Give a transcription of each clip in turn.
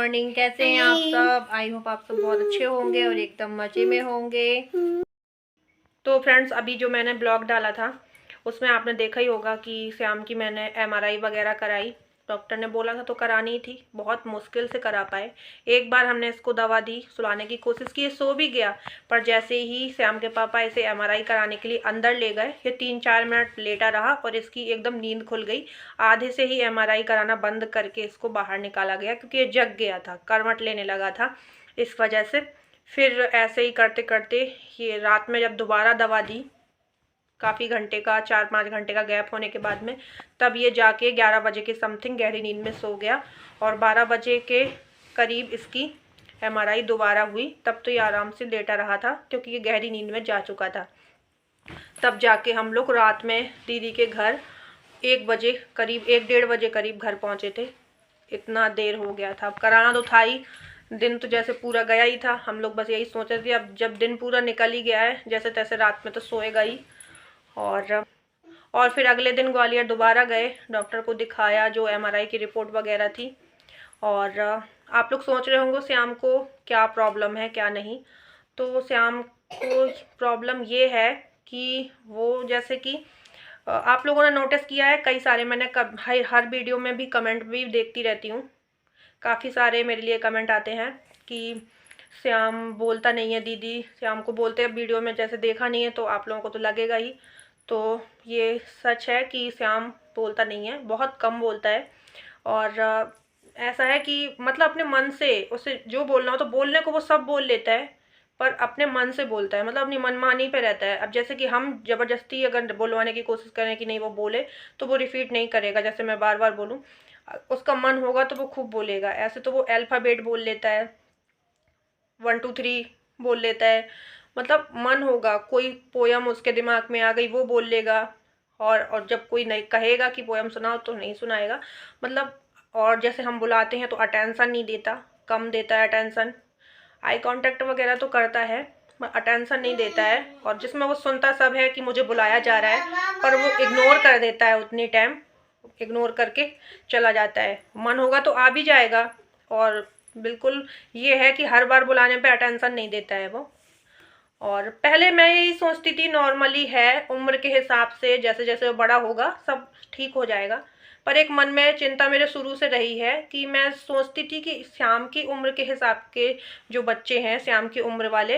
Morning. कैसे हैं आप सब? आई होप आप सब बहुत अच्छे होंगे और एकदम मज़े में होंगे। तो फ्रेंड्स, अभी जो मैंने ब्लॉग डाला था उसमें आपने देखा ही होगा कि श्याम की मैंने एमआरआई वगैरह कराई। डॉक्टर ने बोला था तो करानी थी, बहुत मुश्किल से करा पाए। एक बार हमने इसको दवा दी, सुलाने की कोशिश की, ये सो भी गया। पर जैसे ही श्याम के पापा इसे एमआरआई कराने के लिए अंदर ले गए, ये 3-4 मिनट लेटा रहा और इसकी एकदम नींद खुल गई। आधे से ही एमआरआई कराना बंद करके इसको बाहर निकाला गया, क्योंकि ये जग गया था, करवट लेने लगा था इस वजह से। फिर ऐसे ही करते करते ये रात में जब दोबारा दवा दी, काफ़ी घंटे का, 4-5 घंटे का गैप होने के बाद में, तब ये जाके 11 बजे के समथिंग गहरी नींद में सो गया। और 12 बजे के करीब इसकी एमआरआई दोबारा हुई। तब तो ये आराम से लेटा रहा था, क्योंकि ये गहरी नींद में जा चुका था। तब जाके हम लोग रात में दीदी के घर 1 बजे करीब, 1-1:30 बजे करीब घर पहुँचे थे। इतना देर हो गया था। अब कराना तो था ही, दिन तो जैसे पूरा गया ही था। हम लोग बस यही सोच रहे थे, अब जब दिन पूरा निकल ही गया है, जैसे तैसे रात में तो सोएगा ही। और फिर अगले दिन ग्वालियर दोबारा गए, डॉक्टर को दिखाया, जो एमआरआई की रिपोर्ट वगैरह थी। और आप लोग सोच रहे होंगे श्याम को क्या प्रॉब्लम है क्या नहीं। तो श्याम को प्रॉब्लम ये है कि वो, जैसे कि आप लोगों ने नोटिस किया है, कई सारे मैंने हर वीडियो में भी कमेंट भी देखती रहती हूँ। काफ़ी सारे मेरे लिए कमेंट आते हैं कि श्याम बोलता नहीं है दीदी, श्याम को बोलते हैं वीडियो में, जैसे देखा नहीं है तो आप लोगों को तो लगेगा ही। तो ये सच है कि श्याम बोलता नहीं है, बहुत कम बोलता है। और ऐसा है कि मतलब अपने मन से उसे जो बोलना हो तो बोलने को वो सब बोल लेता है, पर अपने मन से बोलता है, मतलब अपनी मनमानी पे रहता है। अब जैसे कि हम ज़बरदस्ती अगर बोलवाने की कोशिश करें कि नहीं वो बोले, तो वो रिपीट नहीं करेगा। जैसे मैं बार बार बोलूँ, उसका मन होगा तो वो खूब बोलेगा। ऐसे तो वो अल्फ़ाबेट बोल लेता है, 1 2 3 बोल लेता है। मतलब मन होगा, कोई पोयम उसके दिमाग में आ गई वो बोल लेगा। और जब कोई नहीं कहेगा कि पोयम सुनाओ तो नहीं सुनाएगा। मतलब, और जैसे हम बुलाते हैं तो अटेंशन नहीं देता, कम देता है अटेंशन। आई कांटेक्ट वगैरह तो करता है, अटेंशन नहीं देता है। और जिसमें वो सुनता सब है कि मुझे बुलाया जा रहा है, पर वो इग्नोर कर देता है, उतनी टाइम इग्नोर करके चला जाता है। मन होगा तो आ भी जाएगा। और बिल्कुल ये है कि हर बार बुलाने पे अटेंशन नहीं देता है वो। और पहले मैं यही सोचती थी नॉर्मली है, उम्र के हिसाब से जैसे जैसे वो बड़ा होगा सब ठीक हो जाएगा। पर एक मन में चिंता मेरे शुरू से रही है कि मैं सोचती थी कि श्याम की उम्र के हिसाब के जो बच्चे हैं, श्याम की उम्र वाले,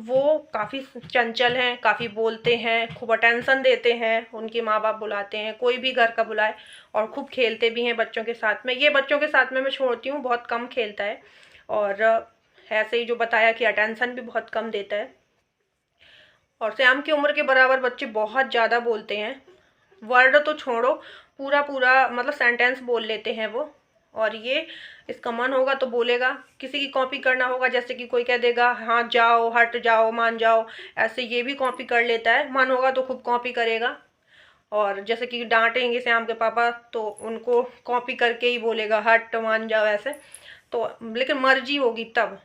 वो काफ़ी चंचल हैं, काफ़ी बोलते हैं, खूब अटेंशन देते हैं, उनके माँ बाप बुलाते हैं, कोई भी घर का बुलाए, और खूब खेलते भी हैं बच्चों के साथ में। ये बच्चों के साथ में मैं छोड़ती हूँ, बहुत कम खेलता है। और ऐसे ही जो बताया कि अटेंशन भी बहुत कम देता है। और श्याम की उम्र के बराबर बच्चे बहुत ज़्यादा बोलते हैं, वर्ड तो छोड़ो, पूरा पूरा मतलब सेंटेंस बोल लेते हैं वो। और ये, इसका मन होगा तो बोलेगा। किसी की कॉपी करना होगा, जैसे कि कोई कह देगा हाँ जाओ, हट जाओ, मान जाओ, ऐसे ये भी कॉपी कर लेता है। मन होगा तो खूब कॉपी करेगा। और जैसे कि डांटेंगे श्याम के पापा तो उनको कॉपी करके ही बोलेगा, हट, मान जाओ, ऐसे। तो लेकिन मर्जी होगी तब,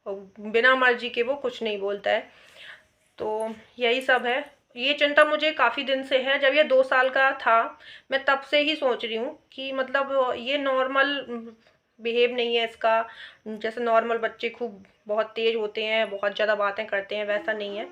बिना मर्जी के वो कुछ नहीं बोलता है। तो यही सब है। ये चिंता मुझे काफ़ी दिन से है, जब ये 2 साल का था मैं तब से ही सोच रही हूँ कि मतलब ये नॉर्मल बिहेव नहीं है इसका। जैसे नॉर्मल बच्चे खूब बहुत तेज होते हैं, बहुत ज़्यादा बातें करते हैं, वैसा नहीं है।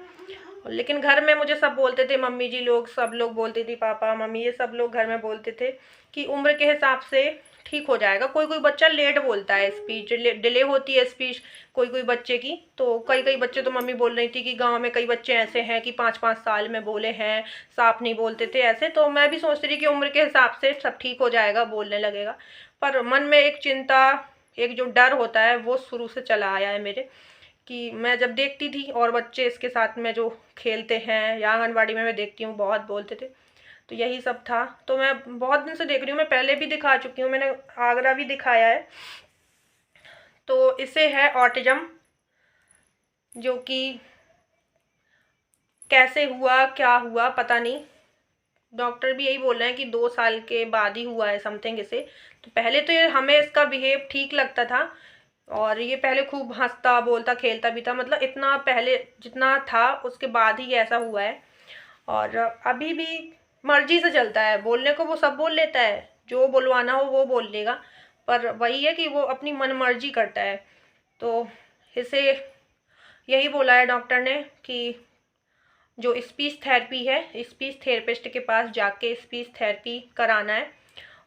लेकिन घर में मुझे सब बोलते थे, मम्मी जी लोग, सब लोग बोलती थी, पापा मम्मी ये सब लोग घर में बोलते थे कि उम्र के हिसाब से ठीक हो जाएगा। कोई कोई बच्चा लेट बोलता है, स्पीच डिले होती है स्पीच कोई कोई बच्चे की। तो कई कई बच्चे, तो मम्मी बोल रही थी कि गांव में कई बच्चे ऐसे हैं कि 5-5 साल में बोले हैं, साफ नहीं बोलते थे ऐसे। तो मैं भी सोचती थी कि उम्र के हिसाब से सब ठीक हो जाएगा, बोलने लगेगा। पर मन में एक चिंता, एक जो डर होता है वो शुरू से चला आया है मेरे, कि मैं जब देखती थी और बच्चे इसके साथ में जो खेलते हैं, या आंगनबाड़ी में मैं देखती हूँ बहुत बोलते थे, तो यही सब था। तो मैं बहुत दिन से देख रही हूँ, मैं पहले भी दिखा चुकी हूँ, मैंने आगरा भी दिखाया है। तो इसे है ऑटिज्म, जो कि कैसे हुआ क्या हुआ पता नहीं। डॉक्टर भी यही बोल रहे हैं कि 2 साल के बाद ही हुआ है समथिंग इसे। तो पहले तो ये हमें इसका बिहेव ठीक लगता था, और ये पहले खूब हंसता बोलता खेलता भी था, मतलब इतना पहले जितना था उसके बाद ही ऐसा हुआ है। और अभी भी मर्जी से चलता है, बोलने को वो सब बोल लेता है, जो बुलवाना हो वो बोल लेगा। पर वही है कि वो अपनी मनमर्जी करता है। तो इसे यही बोला है डॉक्टर ने कि जो स्पीच थेरेपी है, स्पीच थेरेपिस्ट के पास जाके स्पीच थेरेपी कराना है।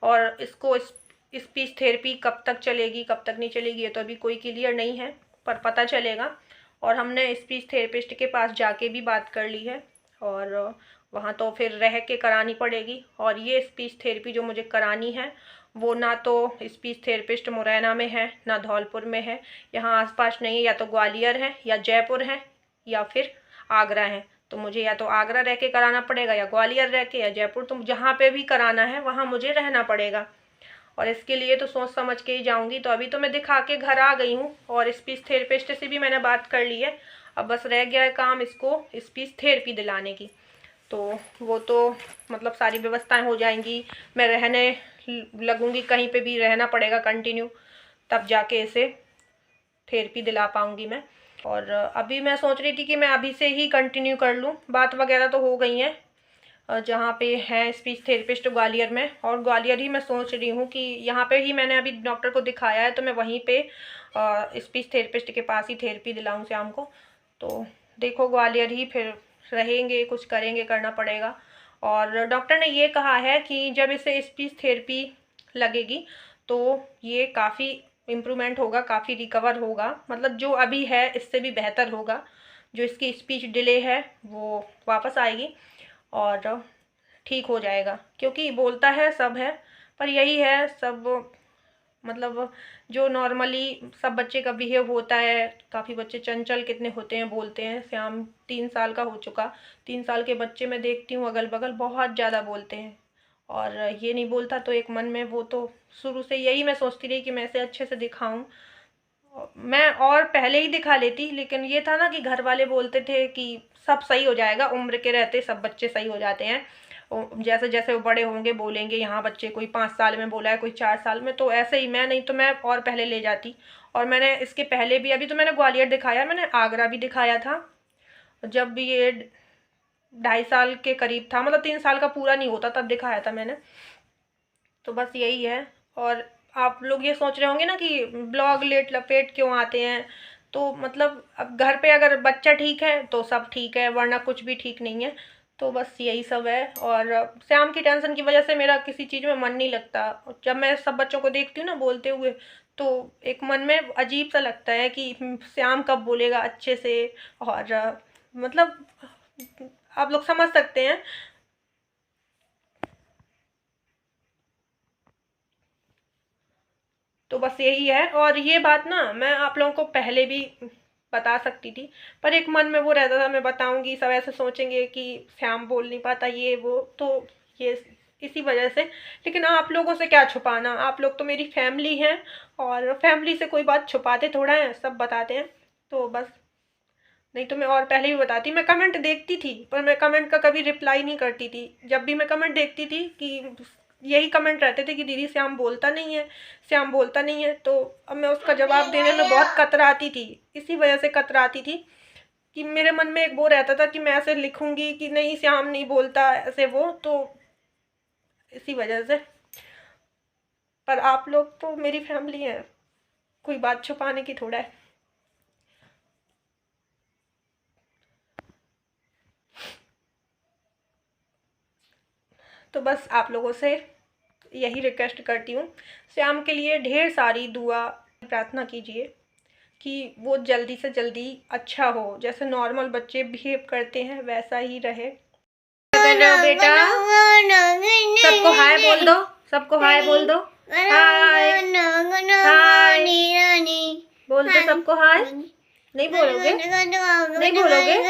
और इसको स्पीच थेरेपी कब तक चलेगी कब तक नहीं चलेगी ये तो अभी कोई क्लियर नहीं है, पर पता चलेगा। और हमने स्पीच थेरेपिस्ट के पास जाके भी बात कर ली है, और वहाँ तो फिर रह के करानी पड़ेगी। और ये स्पीच थेरेपी जो मुझे करानी है वो ना तो स्पीच थेरेपिस्ट मुरैना में है ना धौलपुर में है, यहाँ आसपास नहीं है, या तो ग्वालियर है या जयपुर है या फिर आगरा है। तो मुझे या तो आगरा रह के कराना पड़ेगा या ग्वालियर रह के या जयपुर, तो जहाँ पे भी कराना है वहाँ मुझे रहना पड़ेगा। और इसके लिए तो सोच समझ के ही जाऊँगी। तो अभी तो मैं दिखा के घर आ गई हूँ और स्पीच थेरेपिस्ट से भी मैंने बात कर ली है। अब बस रह गया है काम इसको स्पीच थेरेपी दिलाने की। तो वो तो मतलब सारी व्यवस्थाएं हो जाएंगी, मैं रहने लगूंगी, कहीं पे भी रहना पड़ेगा कंटिन्यू, तब जाके इसे थेरेपी दिला पाऊँगी मैं। और अभी मैं सोच रही थी कि मैं अभी से ही कंटिन्यू कर लूँ, बात वगैरह तो हो गई है जहाँ पे है स्पीच थेरेपिस्ट ग्वालियर में। और ग्वालियर ही मैं सोच रही हूँ कि यहाँ पे ही मैंने अभी डॉक्टर को दिखाया है, तो मैं वहीं पे स्पीच थेरेपिस्ट के पास ही थेरेपी दिलाऊँ शाम को। तो देखो ग्वालियर ही फिर रहेंगे, कुछ करेंगे, करना पड़ेगा। और डॉक्टर ने ये कहा है कि जब इसे स्पीच थेरेपी लगेगी तो ये काफ़ी इम्प्रूवमेंट होगा, काफ़ी रिकवर होगा, मतलब जो अभी है इससे भी बेहतर होगा। जो इसकी स्पीच डिले है वो वापस आएगी और ठीक हो जाएगा, क्योंकि बोलता है सब है, पर यही है सब मतलब जो नॉर्मली सब बच्चे का बिहेव होता है। काफ़ी बच्चे चंचल कितने होते हैं, बोलते हैं। श्याम 3 साल का हो चुका, 3 साल के बच्चे मैं देखती हूँ अगल बगल बहुत ज़्यादा बोलते हैं, और ये नहीं बोलता। तो एक मन में वो तो शुरू से यही मैं सोचती रही कि मैं इसे अच्छे से दिखाऊं। मैं और पहले ही दिखा लेती, लेकिन ये था ना कि घर वाले बोलते थे कि सब सही हो जाएगा, उम्र के रहते सब बच्चे सही हो जाते हैं, जैसे जैसे वो बड़े होंगे बोलेंगे। यहाँ बच्चे कोई 5 साल में बोला है, कोई 4 साल में, तो ऐसे ही मैं नहीं तो मैं और पहले ले जाती। और मैंने इसके पहले भी, अभी तो मैंने ग्वालियर दिखाया, मैंने आगरा भी दिखाया था जब भी ये 2.5 साल के करीब था, मतलब 3 साल का पूरा नहीं होता तब दिखाया था मैंने। तो बस यही है। और आप लोग ये सोच रहे होंगे ना कि ब्लॉग लेट लपेट क्यों आते हैं, तो मतलब अब घर पे अगर बच्चा ठीक है तो सब ठीक है, वरना कुछ भी ठीक नहीं है। तो बस यही सब है। और श्याम की टेंशन की वजह से मेरा किसी चीज़ में मन नहीं लगता। जब मैं सब बच्चों को देखती हूँ ना बोलते हुए, तो एक मन में अजीब सा लगता है कि श्याम कब बोलेगा अच्छे से। और मतलब आप लोग समझ सकते हैं। तो बस यही है। और ये बात ना मैं आप लोगों को पहले भी बता सकती थी, पर एक मन में वो रहता था मैं बताऊंगी, सब ऐसे सोचेंगे कि श्याम बोल नहीं पाता ये वो, तो ये इसी वजह से। लेकिन आप लोगों से क्या छुपाना, आप लोग तो मेरी फैमिली हैं, और फैमिली से कोई बात छुपाते थोड़ा है, सब बताते हैं। तो बस, नहीं तो मैं और पहले भी बताती। मैं कमेंट देखती थी, पर मैं कमेंट का कभी रिप्लाई नहीं करती थी। जब भी मैं कमेंट देखती थी कि यही कमेंट रहते थे कि दीदी श्याम बोलता नहीं है, श्याम बोलता नहीं है, तो अब मैं उसका जवाब देने में बहुत कतराती थी। इसी वजह से कतराती थी कि मेरे मन में एक वो रहता था कि मैं ऐसे लिखूंगी कि नहीं श्याम नहीं बोलता ऐसे वो, तो इसी वजह से। पर आप लोग तो मेरी फैमिली है, कोई बात छुपाने की थोड़ा है। तो बस आप लोगों से यही रिक्वेस्ट करती हूँ, श्याम के लिए ढेर सारी दुआ प्रार्थना कीजिए कि वो जल्दी से जल्दी अच्छा हो, जैसे नॉर्मल बच्चे बिहेव करते हैं वैसा ही रहे। कर रहे हो बेटा? सबको हाय बोल दो, सबको हाय बोल दो। हाय हाय बोल दो सबको हाय। नहीं बोलोगे? नहीं बोलोगे?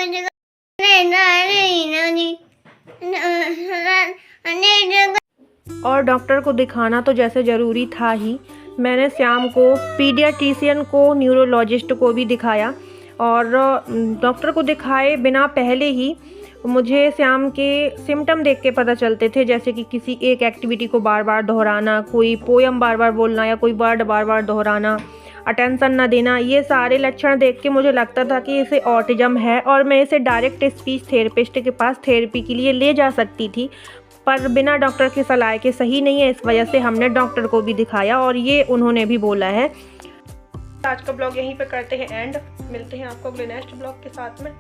और डॉक्टर को दिखाना तो जैसे ज़रूरी था ही, मैंने श्याम को पीडियाट्रिशियन को, न्यूरोलॉजिस्ट को भी दिखाया। और डॉक्टर को दिखाए बिना पहले ही मुझे श्याम के सिम्टम देख के पता चलते थे, जैसे कि किसी एक एक्टिविटी को बार बार दोहराना, कोई पोयम बार बार बोलना या कोई वर्ड बार बार दोहराना, अटेंशन ना देना। ये सारे लक्षण देख के मुझे लगता था कि इसे ऑटिज़म है, और मैं इसे डायरेक्ट स्पीच थेरेपिस्ट के पास थेरेपी के लिए ले जा सकती थी। पर बिना डॉक्टर की सलाह के सही नहीं है। इस वजह से हमने डॉक्टर को भी दिखाया और ये उन्होंने भी बोला है। आज का ब्लॉग यहीं पे करते हैं एंड। मिलते हैं आपको अगले नेक्स्ट ब्लॉग के साथ में।